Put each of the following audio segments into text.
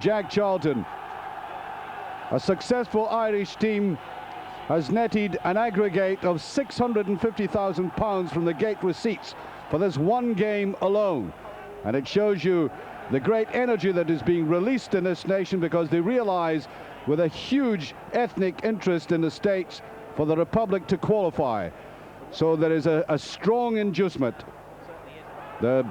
Jack Charlton. A successful Irish team has netted an aggregate of £650,000 from the gate receipts for this one game alone. And it shows you the great energy that is being released in this nation, because they realize, with a huge ethnic interest in the States, for the Republic to qualify. So there is a strong inducement. The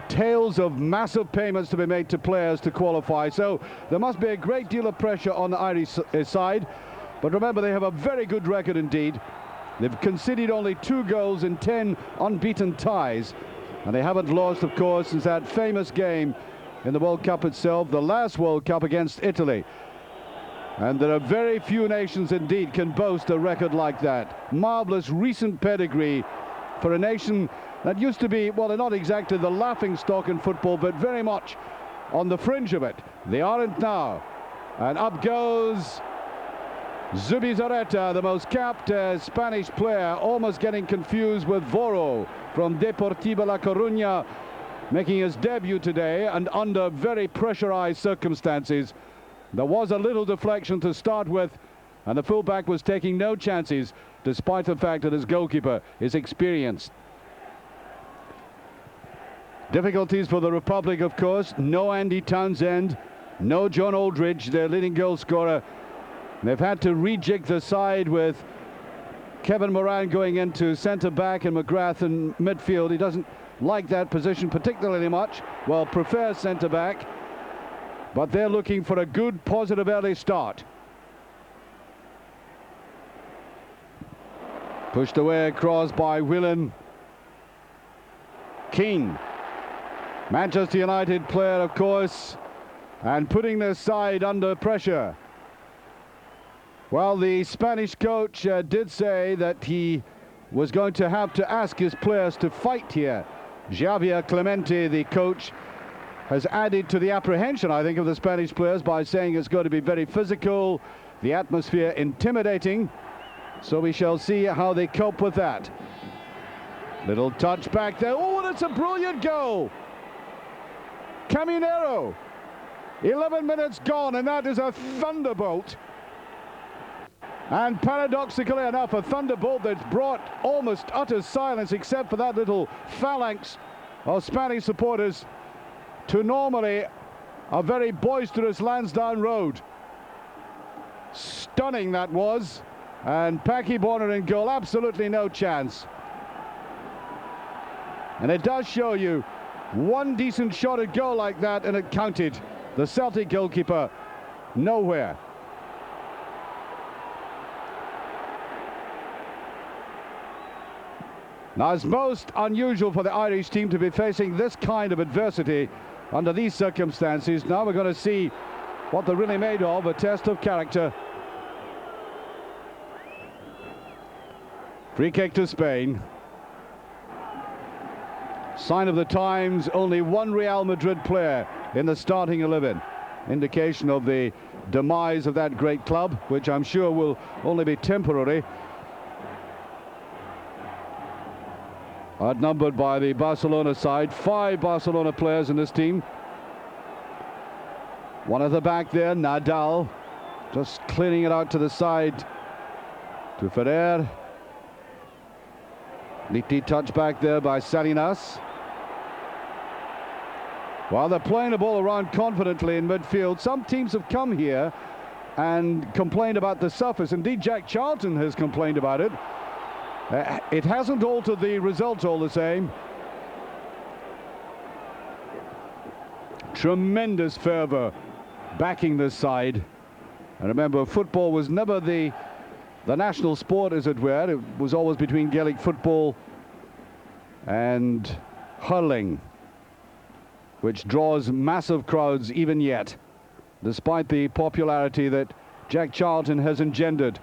tales of massive payments to be made to players to qualify. So there must be a great deal of pressure on the Irish side. But remember, they have a very good record indeed. They've conceded only 2 goals in 10 unbeaten ties. And they haven't lost, of course, since that famous game in the World Cup itself, the last World Cup against Italy. And there are very few nations indeed can boast a record like that. Marvellous recent pedigree for a nation that used to be, well, not exactly the laughing stock in football, but very much on the fringe of it. They aren't now. And up goes Zubizarreta, the most capped Spanish player, almost getting confused with Voro from Deportivo La Coruña, making his debut today and under very pressurized circumstances. There was a little deflection to start with, and the fullback was taking no chances, despite the fact that his goalkeeper is experienced. Difficulties for the Republic, of course. No Andy Townsend, no John Aldridge, their leading goal scorer. They've had to rejig the side with Kevin Moran going into centre-back and McGrath in midfield. He doesn't like that position particularly much, well, prefers centre-back. But they're looking for a good, positive early start. Pushed away across by Whelan. Keane. Manchester United player, of course, and putting their side under pressure. Well, the Spanish coach did say that he was going to have to ask his players to fight here. Javier Clemente, the coach, has added to the apprehension, I think, of the Spanish players by saying it's going to be very physical, the atmosphere intimidating. So we shall see how they cope with that. Little touch back there. Oh, and it's a brilliant goal. Caminero. 11 minutes gone, and that is a thunderbolt. And paradoxically enough, a thunderbolt that's brought almost utter silence, except for that little phalanx of Spanish supporters, to normally a very boisterous Lansdowne Road. Stunning that was. And Packy Bonner in goal, absolutely no chance. And it does show you one decent shot at goal like that, and it counted. The Celtic goalkeeper, nowhere. Now, it's most unusual for the Irish team to be facing this kind of adversity under these circumstances. Now we're going to see what they're really made of, a test of character. Free kick to Spain. Sign of the times, only one Real Madrid player in the starting 11. Indication of the demise of that great club, which I'm sure will only be temporary. Outnumbered by the Barcelona side. 5 Barcelona players in this team. One at the back there, Nadal, just clearing it out to the side to Ferrer. Neatly touched back there by Salinas. While they're playing the ball around confidently in midfield, some teams have come here and complained about the surface. Indeed, Jack Charlton has complained about it. It hasn't altered the result all the same. Tremendous fervour backing this side. And remember, football was never the national sport, as it were. It was always between Gaelic football and hurling, which draws massive crowds even yet, despite the popularity that Jack Charlton has engendered.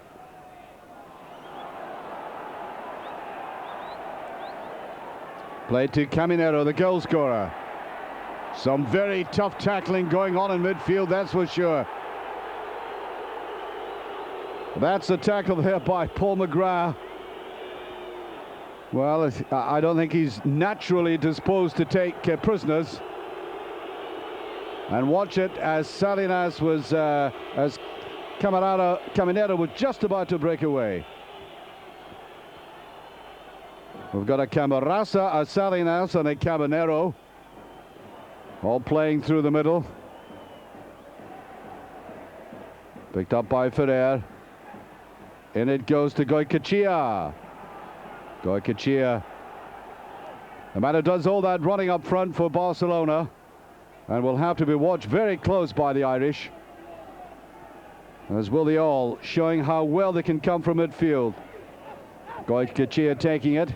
Played to Caminero, the goal scorer. Some very tough tackling going on in midfield, that's for sure. That's the tackle there by Paul McGrath. Well, I don't think he's naturally disposed to take prisoners. And watch it as Salinas was, as Caminero was just about to break away. We've got a Camarasa, a Salinas, and a Caminero, all playing through the middle. Picked up by Ferrer. In it goes to Goycochea. Goycochea, the man who does all that running up front for Barcelona, and will have to be watched very close by the Irish, as will the all, showing how well they can come from midfield. Goycochea taking it.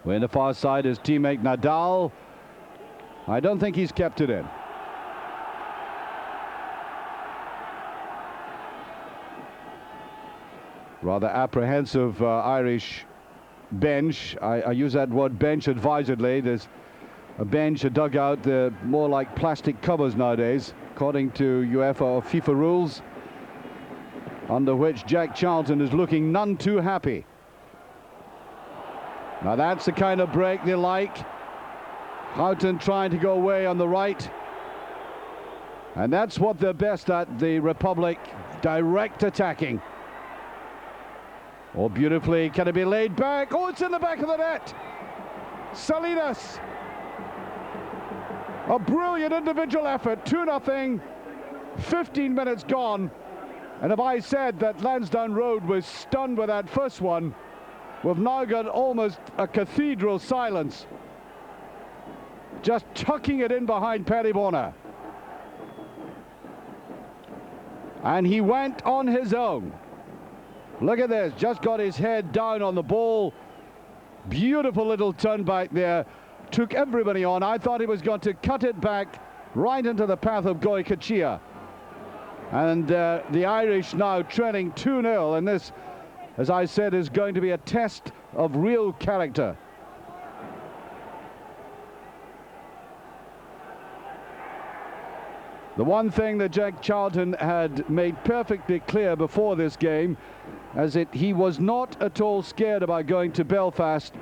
On the far side is teammate Nadal. I don't think he's kept it in. Rather apprehensive Irish bench. I use that word bench advisedly. There's a bench, a dugout, more like plastic covers nowadays, according to UEFA or FIFA rules, under which Jack Charlton is looking none too happy. Now that's the kind of break they like. Houghton trying to go away on the right. And that's what they're best at, the Republic, direct attacking. Oh, beautifully, can it be laid back? Oh, it's in the back of the net. Salinas. A brilliant individual effort, 2-0, 15 minutes gone. And if I said that Lansdowne Road was stunned with that first one, we've now got almost a cathedral silence. Just tucking it in behind Peribona. And he went on his own. Look at this, just got his head down on the ball. Beautiful little turn back there. Took everybody on. I thought he was going to cut it back right into the path of Goycochea. And the Irish now trailing 2-0. And this, as I said, is going to be a test of real character. The one thing that Jack Charlton had made perfectly clear before this game is that he was not at all scared about going to Belfast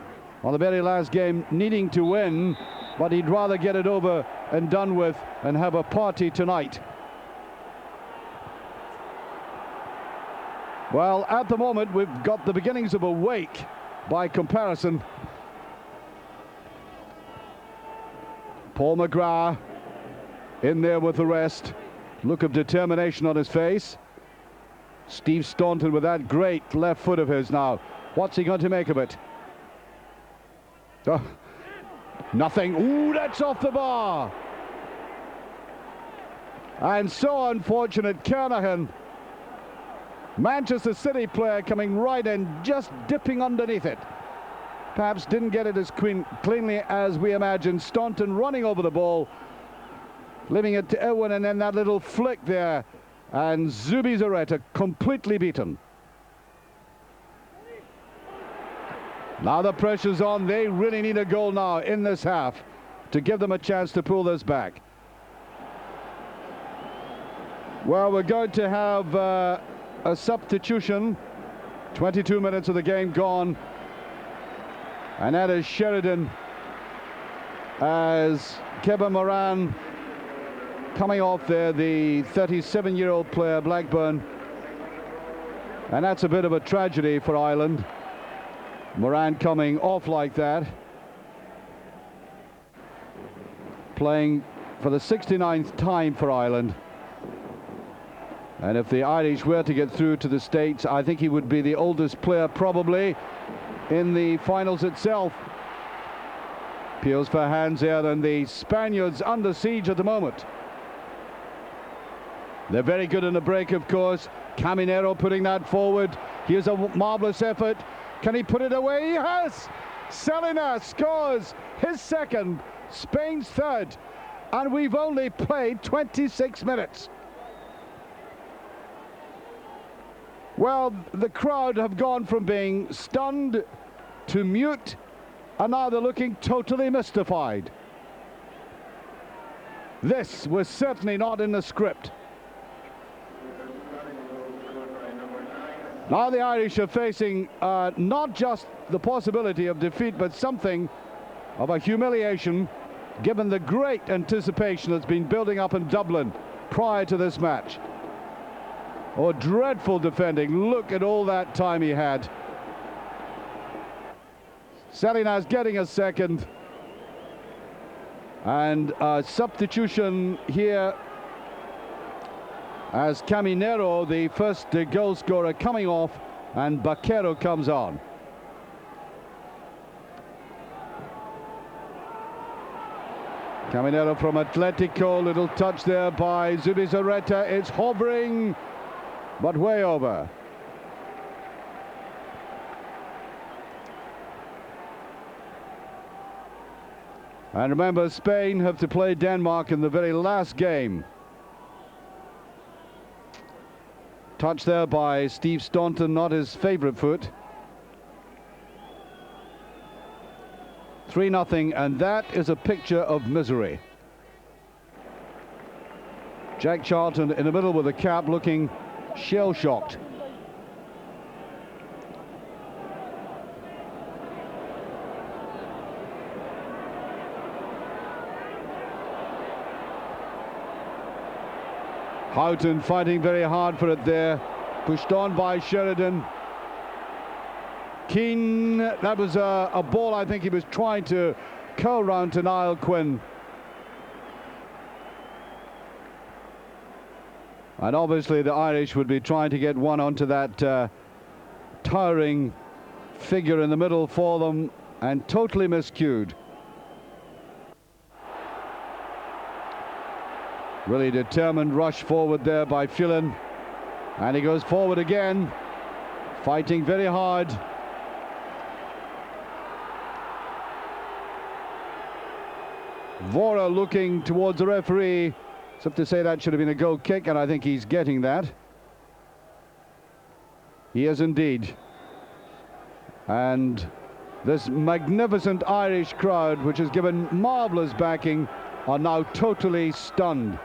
on the very last game, needing to win, but he'd rather get it over and done with and have a party tonight. Well, at the moment, we've got the beginnings of a wake by comparison. Paul McGrath in there with the rest. Look of determination on his face. Steve Staunton with that great left foot of his now. What's he going to make of it? Oh, nothing. Ooh, that's off the bar. And so unfortunate, Kernahan. Manchester City player coming right in, just dipping underneath it. Perhaps didn't get it as cleanly as we imagined. Staunton running over the ball, leaving it to Irwin, and then that little flick there. And Zubizarreta completely beaten. Now the pressure's on. They really need a goal now in this half to give them a chance to pull this back. Well, we're going to have a substitution. 22 minutes of the game gone. And that is Sheridan as Kevin Moran coming off there, the 37-year-old player, Blackburn. And that's a bit of a tragedy for Ireland. Moran coming off like that. Playing for the 69th time for Ireland. And if the Irish were to get through to the States, I think he would be the oldest player probably in the finals itself. Peels for hands there, and the Spaniards under siege at the moment. They're very good in the break, of course. Caminero putting that forward. Here's a marvellous effort. Can he put it away? He has! Salinas scores his second, Spain's third. And we've only played 26 minutes. Well, the crowd have gone from being stunned to mute, and now they're looking totally mystified. This was certainly not in the script. Now the Irish are facing not just the possibility of defeat, but something of a humiliation given the great anticipation that's been building up in Dublin prior to this match. Oh, dreadful defending. Look at all that time he had. Salinas getting a second. And a substitution here as Caminero, the first goal scorer, coming off, and Baquero comes on. Caminero from Atletico, little touch there by Zubizarreta. It's hovering, but way over. And remember, Spain have to play Denmark in the very last game. Touch there by Steve Staunton, not his favourite foot. 3-0, and that is a picture of misery. Jack Charlton in the middle with a cap, looking shell-shocked. Houghton fighting very hard for it there, pushed on by Sheridan. Keane, that was a ball I think he was trying to curl round to Niall Quinn. And obviously the Irish would be trying to get one onto that towering figure in the middle for them, and totally miscued. Really determined rush forward there by Phelan, and he goes forward again, fighting very hard. Vora looking towards the referee, as if to say that should have been a goal kick, and I think he's getting that. He is indeed. And this magnificent Irish crowd, which has given marvellous backing, are now totally stunned.